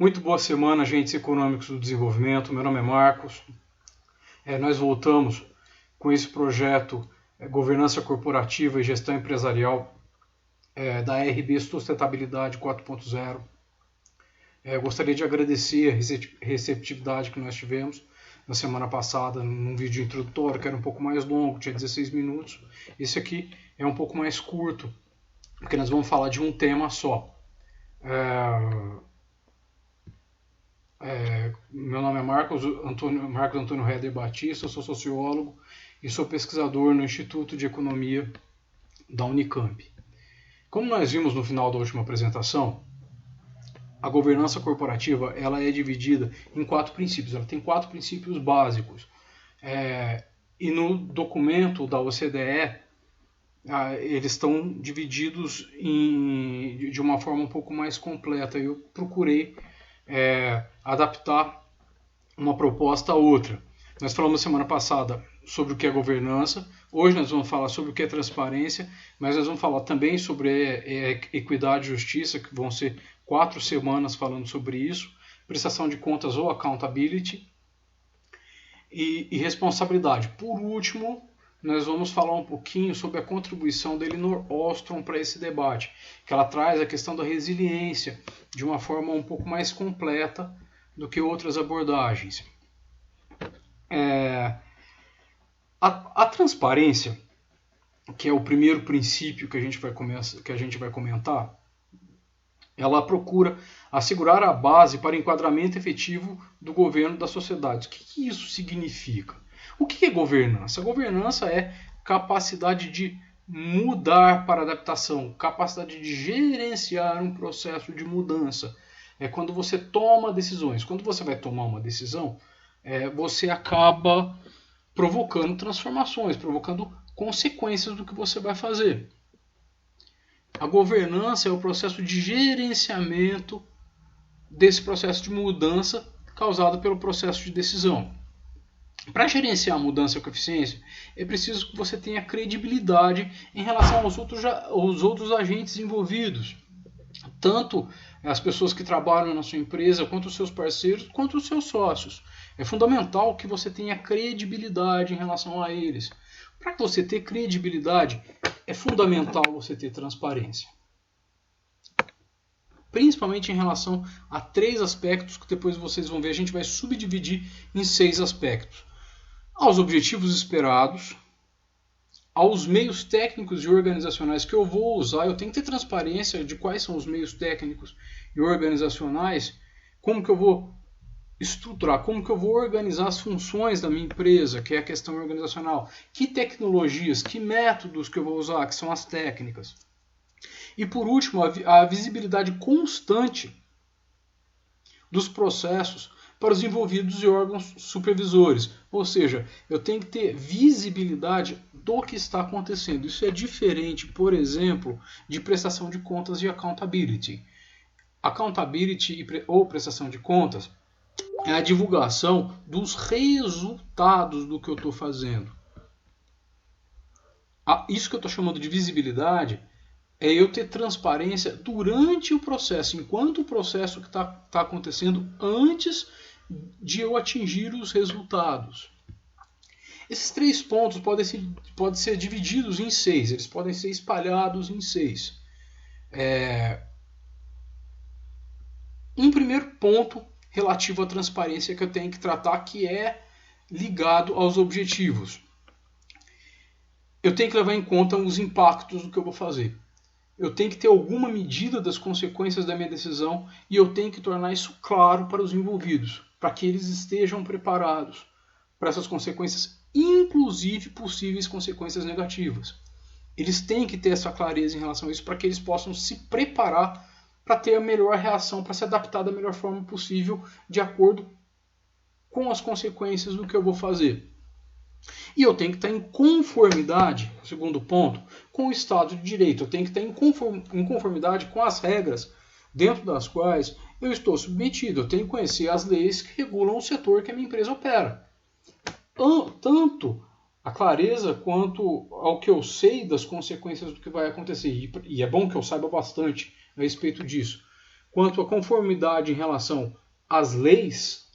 Muito boa semana, agentes econômicos do desenvolvimento. Meu nome é Marcos. Nós voltamos com esse projeto Governança Corporativa e Gestão Empresarial da RB Sustentabilidade 4.0. Gostaria de agradecer a receptividade que nós tivemos na semana passada num vídeo introdutório, que era um pouco mais longo, tinha 16 minutos. Esse aqui é um pouco mais curto, porque nós vamos falar de um tema só. Meu nome é Marcos Antônio Reder Batista, sou sociólogo e sou pesquisador no Instituto de Economia da Unicamp. Como nós vimos no final da última apresentação, a governança corporativa ela é dividida em 4 princípios. Ela tem 4 princípios básicos. E no documento da OCDE, eles estão divididos de uma forma um pouco mais completa. Eu procurei adaptar uma proposta a outra. Nós falamos semana passada sobre o que é governança, hoje nós vamos falar sobre o que é transparência, mas nós vamos falar também sobre equidade e justiça, que vão ser 4 semanas falando sobre isso, prestação de contas ou accountability e responsabilidade. Por último, nós vamos falar um pouquinho sobre a contribuição da Elinor Ostrom para esse debate, que ela traz a questão da resiliência de uma forma um pouco mais completa do que outras abordagens. A transparência, que é o primeiro princípio que a gente vai comentar, ela procura assegurar a base para enquadramento efetivo do governo da sociedade. O que isso significa? O que é governança? A governança é capacidade de mudar para adaptação, capacidade de gerenciar um processo de mudança. É quando você toma decisões. Quando você vai tomar uma decisão, você acaba provocando transformações, provocando consequências do que você vai fazer. A governança é o processo de gerenciamento desse processo de mudança causado pelo processo de decisão. Para gerenciar a mudança com eficiência, é preciso que você tenha credibilidade em relação aos outros agentes envolvidos. Tanto as pessoas que trabalham na sua empresa, quanto os seus parceiros, quanto os seus sócios. É fundamental que você tenha credibilidade em relação a eles. Para você ter credibilidade, é fundamental você ter transparência. Principalmente em relação a 3 aspectos que depois vocês vão ver, a gente vai subdividir em 6 aspectos. Aos objetivos esperados, aos meios técnicos e organizacionais que eu vou usar, eu tenho que ter transparência de quais são os meios técnicos e organizacionais, como que eu vou estruturar, como que eu vou organizar as funções da minha empresa, que é a questão organizacional, que tecnologias, que métodos que eu vou usar, que são as técnicas. E por último, a visibilidade constante dos processos para os envolvidos e órgãos supervisores. Ou seja, eu tenho que ter visibilidade do que está acontecendo. Isso é diferente, por exemplo, de prestação de contas e accountability. Accountability ou prestação de contas é a divulgação dos resultados do que eu estou fazendo. Isso que eu estou chamando de visibilidade é eu ter transparência durante o processo, enquanto o processo que está acontecendo antes de eu atingir os resultados. Esses 3 pontos podem ser divididos em 6, eles podem ser espalhados em 6. Um primeiro ponto relativo à transparência que eu tenho que tratar, que é ligado aos objetivos. Eu tenho que levar em conta os impactos do que eu vou fazer. Eu tenho que ter alguma medida das consequências da minha decisão e eu tenho que tornar isso claro para os envolvidos, para que eles estejam preparados para essas consequências, inclusive possíveis consequências negativas. Eles têm que ter essa clareza em relação a isso para que eles possam se preparar para ter a melhor reação, para se adaptar da melhor forma possível de acordo com as consequências do que eu vou fazer. E eu tenho que estar em conformidade, segundo ponto, com o Estado de Direito. Eu tenho que estar em conformidade com as regras dentro das quais eu estou submetido. Eu tenho que conhecer as leis que regulam o setor que a minha empresa opera. Tanto a clareza quanto ao que eu sei das consequências do que vai acontecer. E é bom que eu saiba bastante a respeito disso. quanto à conformidade em relação às leis,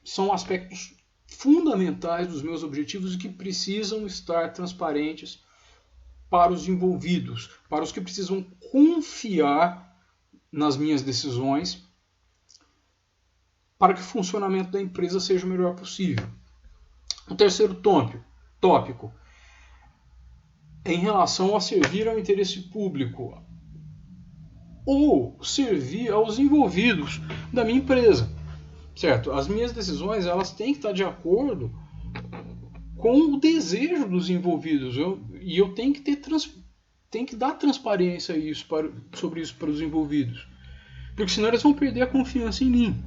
são aspectos fundamentais dos meus objetivos e que precisam estar transparentes para os envolvidos, para os que precisam confiar nas minhas decisões, para que o funcionamento da empresa seja o melhor possível. O terceiro tópico, em relação a servir ao interesse público ou servir aos envolvidos da minha empresa, certo? As minhas decisões elas têm que estar de acordo com o desejo dos envolvidos e eu tenho que dar transparência sobre isso para os envolvidos, porque senão eles vão perder a confiança em mim.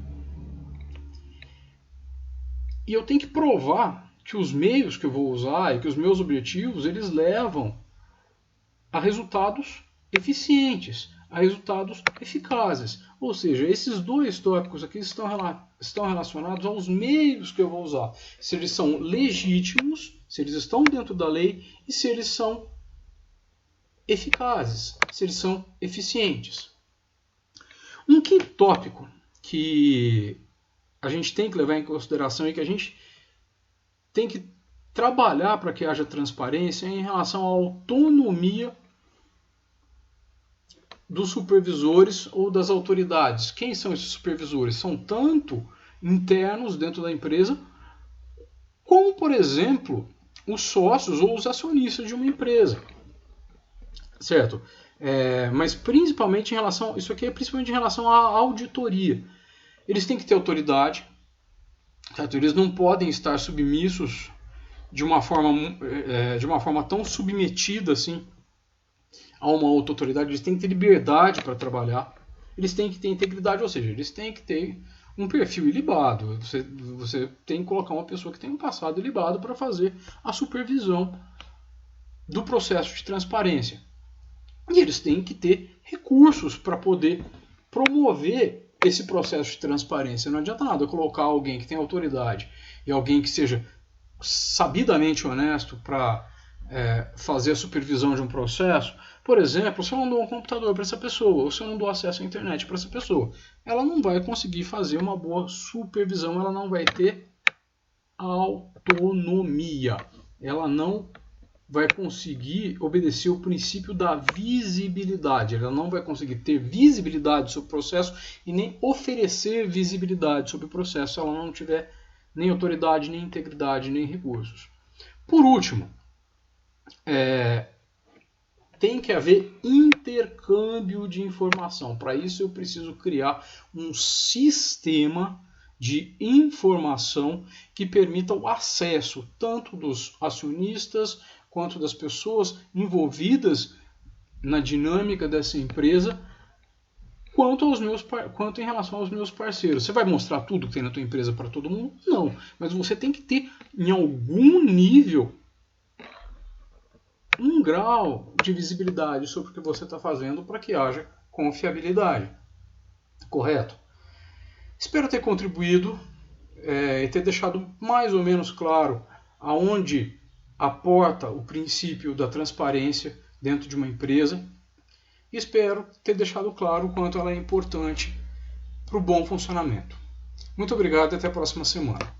E eu tenho que provar que os meios que eu vou usar e que os meus objetivos eles levam a resultados eficientes, a resultados eficazes. Ou seja, esses dois tópicos aqui estão relacionados aos meios que eu vou usar. Se eles são legítimos, se eles estão dentro da lei e se eles são eficazes, se eles são eficientes. Um quinto tópico que a gente tem que levar em consideração e que a gente tem que trabalhar para que haja transparência em relação à autonomia dos supervisores ou das autoridades. Quem são esses supervisores? São tanto internos dentro da empresa, como, por exemplo, os sócios ou os acionistas de uma empresa. Certo? Mas principalmente em relação... Isso aqui é principalmente em relação à auditoria. Eles têm que ter autoridade, certo? Eles não podem estar submissos de uma forma tão submetida assim a uma outra autoridade. Eles têm que ter liberdade para trabalhar, eles têm que ter integridade, ou seja, eles têm que ter um perfil ilibado. Você tem que colocar uma pessoa que tem um passado ilibado para fazer a supervisão do processo de transparência. E eles têm que ter recursos para poder promover esse processo de transparência. Não adianta nada eu colocar alguém que tem autoridade e alguém que seja sabidamente honesto para fazer a supervisão de um processo. Por exemplo, se eu não dou um computador para essa pessoa, ou se eu não dou acesso à internet para essa pessoa, ela não vai conseguir fazer uma boa supervisão, ela não vai ter autonomia, ela não vai conseguir obedecer o princípio da visibilidade. Ela não vai conseguir ter visibilidade sobre o processo e nem oferecer visibilidade sobre o processo se ela não tiver nem autoridade, nem integridade, nem recursos. Por último, tem que haver intercâmbio de informação. Para isso eu preciso criar um sistema de informação que permita o acesso tanto dos acionistas quanto das pessoas envolvidas na dinâmica dessa empresa, quanto em relação aos meus parceiros. Você vai mostrar tudo que tem na tua empresa para todo mundo? Não. Mas você tem que ter, em algum nível, um grau de visibilidade sobre o que você está fazendo para que haja confiabilidade. Correto? Espero ter contribuído e ter deixado mais ou menos claro aonde aporta o princípio da transparência dentro de uma empresa. E espero ter deixado claro o quanto ela é importante para o bom funcionamento. Muito obrigado e até a próxima semana.